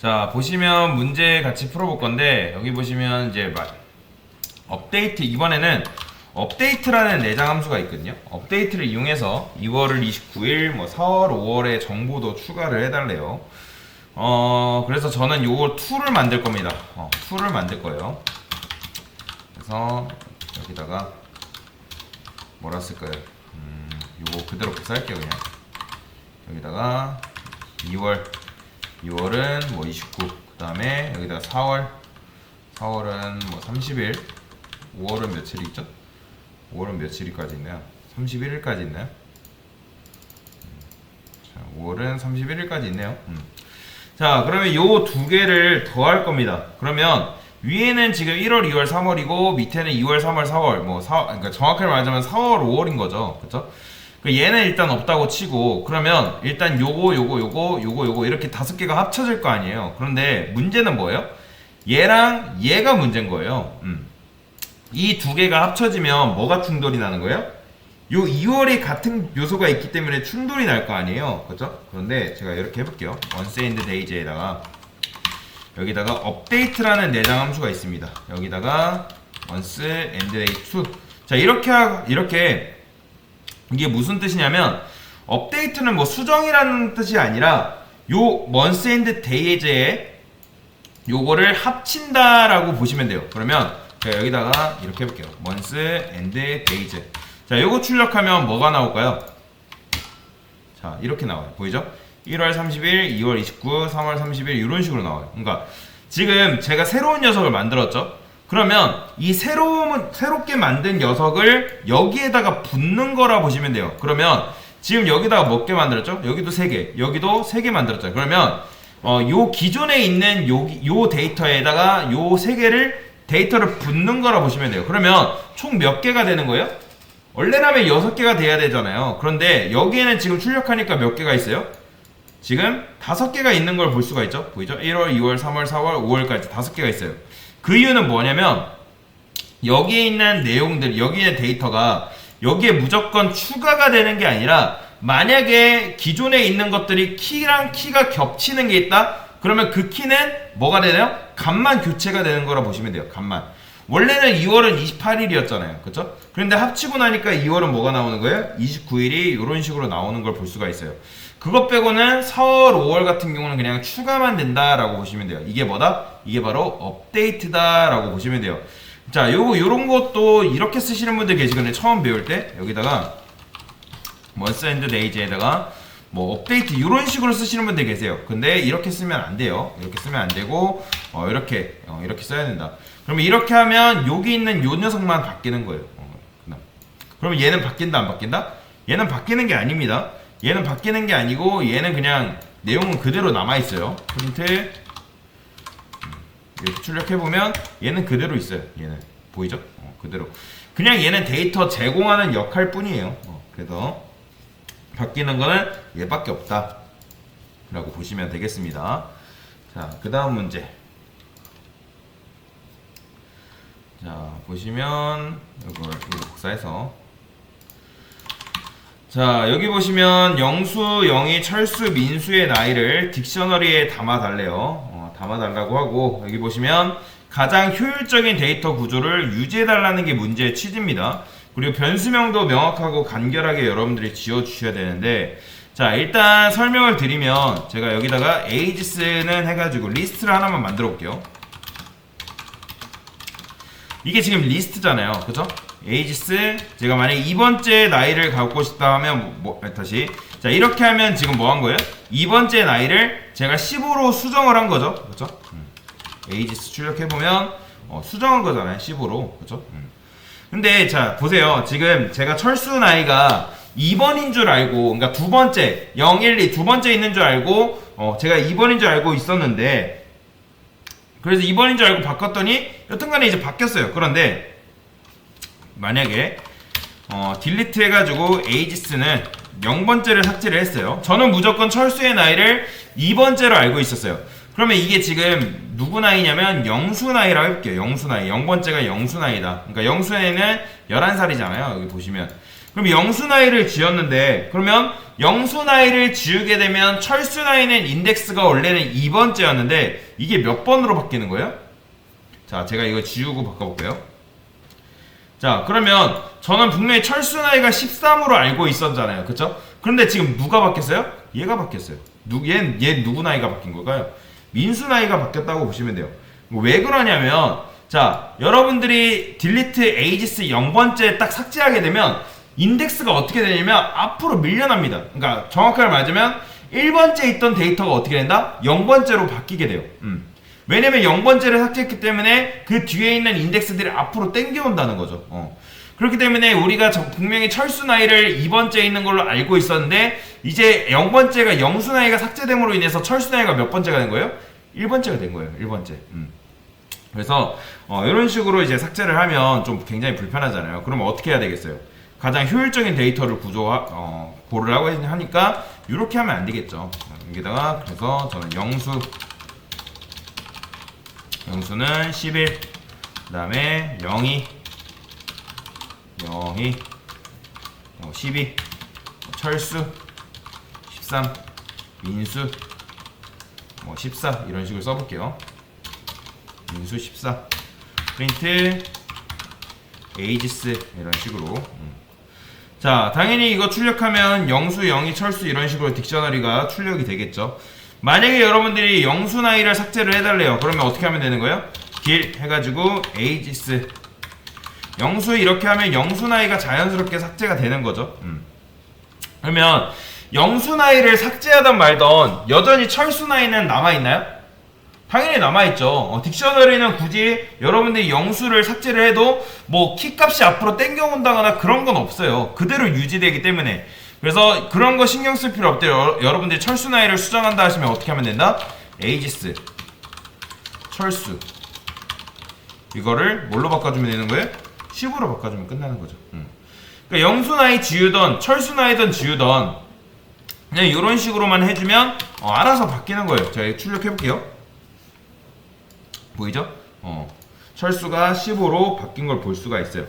자, 보시면 문제 같이 풀어볼 건데, 여기 보시면 이제 업데이트, 이번에는 업데이트라는 내장 함수가 있거든요. 업데이트를 이용해서 2월 29일, 뭐 4월, 5월의 정보도 추가를 해달래요. 그래서 저는 요거 툴을 만들 겁니다. 툴을 만들 거예요. 그래서 여기다가 뭐라 쓸까요? 요거 그대로 복사할게요, 그냥. 여기다가 2월은 뭐 29, 그 다음에 여기다가 4월은 뭐 30일, 5월은 며칠이 있죠? 5월은 며칠까지 있나요? 31일까지 있나요? 자, 5월은 31일까지 있네요. 자, 그러면 요 두 개를 더할 겁니다. 그러면 위에는 지금 1월, 2월, 3월이고 밑에는 2월, 3월, 4월, 그러니까 정확하게 말하자면 4월, 5월인 거죠. 그쵸? 얘는 일단 없다고 치고, 그러면 일단 요거 이렇게 5개가 합쳐질 거 아니에요. 그런데 문제는 뭐예요? 얘랑 얘가 문제인 거예요. 이 두 개가 합쳐지면 뭐가 충돌이 나는 거예요? 요 2월이 같은 요소가 있기 때문에 충돌이 날 거 아니에요. 그렇죠? 그런데 제가 이렇게 해볼게요. once and days에다가 여기다가 업데이트라는 내장 함수가 있습니다. 여기다가 once and day 2. 자, 이렇게 이게 무슨 뜻이냐면, 업데이트는 뭐 수정이라는 뜻이 아니라 요 months and days에 요거를 합친다라고 보시면 돼요. 그러면 제가 여기다가 이렇게 해볼게요. months and days. 자, 요거 출력하면 뭐가 나올까요? 자, 이렇게 나와요. 보이죠? 1월 30일, 2월 29, 3월 30일 이런 식으로 나와요. 그러니까 지금 제가 새로운 녀석을 만들었죠? 그러면 이 새롭게 만든 녀석을 여기에다가 붙는 거라 보시면 돼요. 그러면 지금 여기다가 몇 개 만들었죠? 여기도 3개, 여기도 3개 만들었죠. 그러면 요 기존에 있는 요 데이터에다가 요 3개를 데이터를 붙는 거라 보시면 돼요. 그러면 총 몇 개가 되는 거예요? 원래라면 6개가 돼야 되잖아요. 그런데 여기에는 지금 출력하니까 몇 개가 있어요? 지금 5개가 있는 걸 볼 수가 있죠? 보이죠? 1월, 2월, 3월, 4월, 5월까지 5개가 있어요. 그 이유는 뭐냐면, 여기에 있는 내용들, 여기에 있는 데이터가 여기에 무조건 추가가 되는 게 아니라, 만약에 기존에 있는 것들이 키랑 키가 겹치는 게 있다? 그러면 그 키는 뭐가 되나요? 값만 교체가 되는 거라 보시면 돼요. 값만. 원래는 2월은 28일이었잖아요. 그쵸? 그런데 합치고 나니까 2월은 뭐가 나오는 거예요? 29일이 이런 식으로 나오는 걸 볼 수가 있어요. 그것 빼고는 4월, 5월 같은 경우는 그냥 추가만 된다라고 보시면 돼요. 이게 뭐다? 이게 바로 업데이트다라고 보시면 돼요. 자, 요런 것도 이렇게 쓰시는 분들 계시거든요. 처음 배울 때 여기다가 months and days에다가 뭐 업데이트 이런 식으로 쓰시는 분들 계세요. 근데 이렇게 쓰면 안 돼요. 이렇게 쓰면 안 되고 이렇게 써야 된다. 그러면 이렇게 하면 여기 있는 요 녀석만 바뀌는 거예요. 그러면 얘는 바뀐다 안 바뀐다? 얘는 바뀌는 게 아닙니다. 얘는 바뀌는 게 아니고 얘는 그냥 내용은 그대로 남아있어요. 프린트 이렇게 출력해보면 얘는 그대로 있어요. 얘는 보이죠? 그대로 그냥 얘는 데이터 제공하는 역할 뿐이에요. 그래서 바뀌는 거는 얘밖에 없다 라고 보시면 되겠습니다. 자, 그 다음 문제. 자, 보시면 이거 복사해서, 자, 여기 보시면 영수, 영희, 철수, 민수의 나이를 딕셔너리에 담아달래요. 담아달라고 하고, 여기 보시면 가장 효율적인 데이터 구조를 유지해달라는 게 문제의 취지입니다. 그리고 변수명도 명확하고 간결하게 여러분들이 지어주셔야 되는데, 자, 일단 설명을 드리면 제가 여기다가 ages는 해가지고 리스트를 하나만 만들어 볼게요. 이게 지금 리스트잖아요. 그쵸? ages, 제가 만약에 이번째 나이를 갖고 싶다 하면 다시, 자, 이렇게 하면 지금 뭐 한 거예요? 이번째 나이를 제가 10으로 수정을 한 거죠. 그쵸? ages 출력해보면 수정한 거잖아요. 10으로. 그쵸? 근데 자, 보세요. 지금 제가 철수 나이가 2번인 줄 알고, 그러니까 두 번째 0, 1, 2 두 번째 있는 줄 알고 제가 2번인 줄 알고 있었는데, 그래서 2번인 줄 알고 바꿨더니 여튼간에 이제 바뀌었어요. 그런데 만약에 딜리트 해가지고 ages는 0번째를 삭제를 했어요. 저는 무조건 철수의 나이를 2번째로 알고 있었어요. 그러면 이게 지금 누구 나이냐면 영수 나이라고 해볼게요. 영수 나이. 0번째가 영수 나이다. 그러니까 영수 나이는 11살이잖아요. 여기 보시면. 그럼 영수 나이를 지었는데 그러면 영수 나이를 지우게 되면 철수 나이는 인덱스가 원래는 2번째였는데 이게 몇 번으로 바뀌는 거예요? 자, 제가 이거 지우고 바꿔볼게요. 자, 그러면 저는 분명히 철수 나이가 13으로 알고 있었잖아요. 그쵸? 그런데 지금 누가 바뀌었어요? 얘가 바뀌었어요. 얘 누구 나이가 바뀐 걸까요? 민수 나이가 바뀌었다고 보시면 돼요. 왜 그러냐면 자, 여러분들이 딜리트 에이지스 0번째 딱 삭제하게 되면 인덱스가 어떻게 되냐면 앞으로 밀려납니다. 그러니까 정확하게 말하자면 1번째 있던 데이터가 어떻게 된다? 0번째로 바뀌게 돼요. 왜냐면 0번째를 삭제했기 때문에 그 뒤에 있는 인덱스들이 앞으로 땡겨온다는 거죠. 그렇기 때문에 우리가 분명히 철수 나이를 2번째에 있는 걸로 알고 있었는데 이제 0번째가 영수 나이가 삭제됨으로 인해서 철수 나이가 몇 번째가 된 거예요? 1번째가 된 거예요. 1번째. 그래서 이런 식으로 이제 삭제를 하면 좀 굉장히 불편하잖아요. 그러면 어떻게 해야 되겠어요? 가장 효율적인 데이터를 고르라고 하니까 이렇게 하면 안 되겠죠. 여기다가 그래서 저는 영수는 11, 그 다음에 02, 12, 철수 13, 민수 14 이런 식으로 써볼게요. 민수 14 프린트 에이지스 이런 식으로. 자, 당연히 이거 출력하면 영수, 영희, 철수 이런 식으로 딕셔너리가 출력이 되겠죠. 만약에 여러분들이 영수 나이를 삭제를 해달래요. 그러면 어떻게 하면 되는 거예요? 길 해가지고 에이지스 영수 이렇게 하면 영수 나이가 자연스럽게 삭제가 되는 거죠. 그러면 영수 나이를 삭제하던 말던 여전히 철수 나이는 남아있나요? 당연히 남아있죠. 딕셔너리는 굳이 여러분들이 영수를 삭제를 해도 뭐 키값이 앞으로 땡겨온다거나 그런 건 없어요. 그대로 유지되기 때문에. 그래서 그런 거 신경 쓸 필요 없대요. 여러분들이 철수 나이를 수정한다 하시면 어떻게 하면 된다? 에이지스 철수 이거를 뭘로 바꿔주면 되는 거예요? 10으로 바꿔주면 끝나는 거죠. 그러니까 영수 나이 지우던 철수 나이든 지우던 그냥 이런 식으로만 해주면 알아서 바뀌는 거예요. 자, 출력해볼게요. 보이죠? 철수가 15로 바뀐 걸 볼 수가 있어요.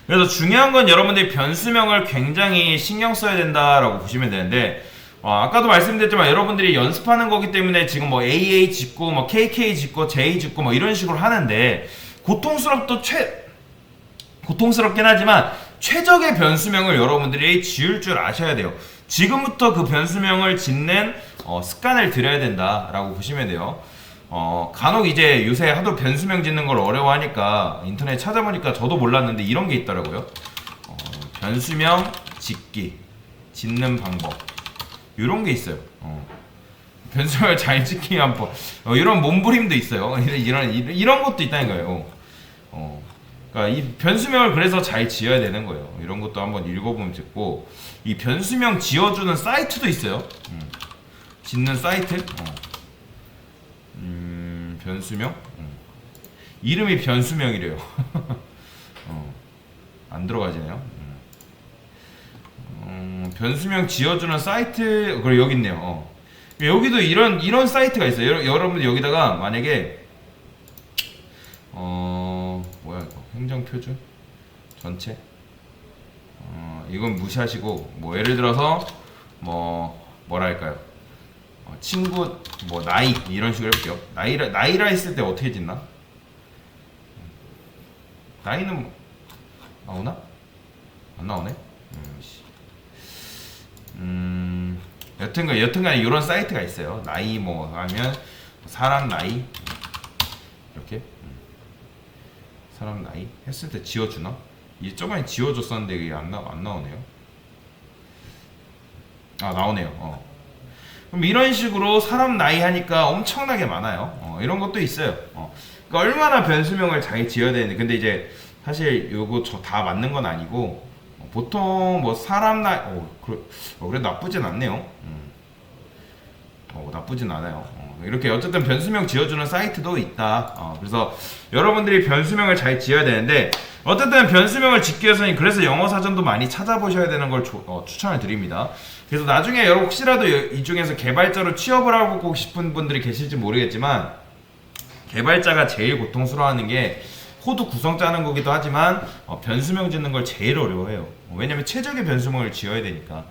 그래서 중요한 건 여러분들이 변수명을 굉장히 신경 써야 된다라고 보시면 되는데 아까도 말씀드렸지만 여러분들이 연습하는 거기 때문에 지금 뭐 AA 짓고 뭐 KK 짓고 J 짓고 뭐 이런 식으로 하는데 고통스럽긴 하지만 최적의 변수명을 여러분들이 지을 줄 아셔야 돼요. 지금부터 그 변수명을 짓는 습관을 들여야 된다라고 보시면 돼요. 간혹 이제 요새 하도 변수명 짓는 걸 어려워하니까 인터넷 찾아보니까 저도 몰랐는데 이런 게 있더라고요. 변수명 짓는 방법 이런 게 있어요. 변수명을 잘 짓기 위한 법 이런 몸부림도 있어요. 이런 것도 있다는 거예요. 그러니까 이 변수명을 그래서 잘 지어야 되는 거예요. 이런 것도 한번 읽어보면 듣고 이 변수명 지어주는 사이트도 있어요. 짓는 사이트. 변수명? 이름이 변수명이래요. 안 들어가지네요. 변수명 지어주는 사이트, 그래, 여기 있네요. 여기도 이런 사이트가 있어요. 여러분들 여기다가 만약에, 뭐야, 이거. 행정표준? 전체? 이건 무시하시고, 뭐, 예를 들어서, 뭐랄까요. 친구 뭐 나이 이런 식으로 해볼게요. 나이라 했을 때 어떻게 짓나? 나이는 나오나? 안 나오네. 여튼간 이런 사이트가 있어요. 나이 뭐 하면 사람 나이 이렇게 사람 나이 했을 때 지워주나? 이게 저번에 지워줬었는데 이게 안 나오네요. 나오네요. 그럼 이런 식으로 사람 나이 하니까 엄청나게 많아요. 이런 것도 있어요. 그러니까 얼마나 변수명을 잘 지어야 되는데, 근데 이제 사실 요거 저 다 맞는 건 아니고 보통 뭐 사람 나이 그래 나쁘진 않네요. 나쁘진 않아요. 이렇게 어쨌든 변수명 지어주는 사이트도 있다. 그래서 여러분들이 변수명을 잘 지어야 되는데 어쨌든 변수명을 짓기 위해서는 그래서 영어 사전도 많이 찾아보셔야 되는 걸 추천을 드립니다. 그래서 나중에 여러분 혹시라도 이 중에서 개발자로 취업을 하고 싶은 분들이 계실지 모르겠지만 개발자가 제일 고통스러워하는 게 코드 구성 짜는 거기도 하지만 변수명 짓는 걸 제일 어려워해요. 왜냐면 최적의 변수명을 지어야 되니까.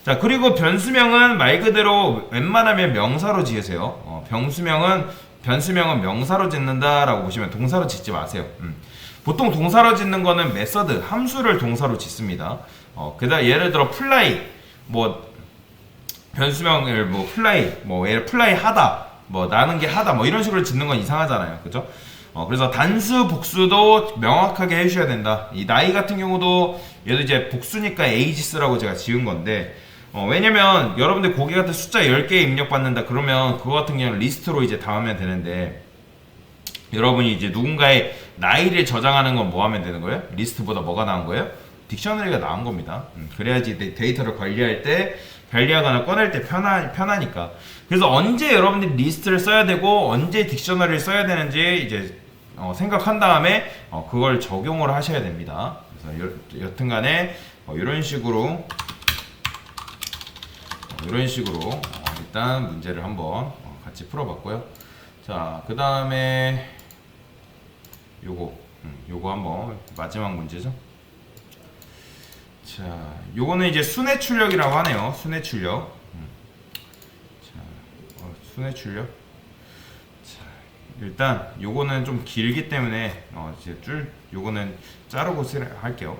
자, 그리고 변수명은 말 그대로 웬만하면 명사로 지으세요. 변수명은 명사로 짓는다라고 보시면 동사로 짓지 마세요. 보통 동사로 짓는 거는 메서드, 함수를 동사로 짓습니다. 그다음 예를 들어 플라이, 뭐 변수명을 뭐 플라이, 뭐 예를 플라이 하다, 뭐 나는 게 하다, 뭐 이런 식으로 짓는 건 이상하잖아요, 그죠? 그래서 단수, 복수도 명확하게 해주셔야 된다. 이 나이 같은 경우도 얘도 이제 복수니까 ages라고 제가 지은 건데, 왜냐면 여러분들 고기 같은 숫자 10개 입력받는다 그러면 그거 같은 경우는 리스트로 이제 담으면 되는데, 여러분이 이제 누군가의 나이를 저장하는 건 뭐 하면 되는 거예요? 리스트보다 뭐가 나은 거예요? 딕셔너리가 나은 겁니다. 그래야지 데이터를 관리할 때, 관리하거나 꺼낼 때 편하니까. 그래서 언제 여러분들이 리스트를 써야 되고 언제 딕셔너리를 써야 되는지 이제 생각한 다음에 그걸 적용을 하셔야 됩니다. 그래서 여튼간에 이런 식으로 일단 문제를 한번 같이 풀어봤고요. 자, 그 다음에 요거 한번 마지막 문제죠. 자, 요거는 이제 순회 출력이라고 하네요. 순회 출력. 자, 순회 출력. 자, 일단 요거는 좀 길기 때문에 이제 요거는 자르고 할게요.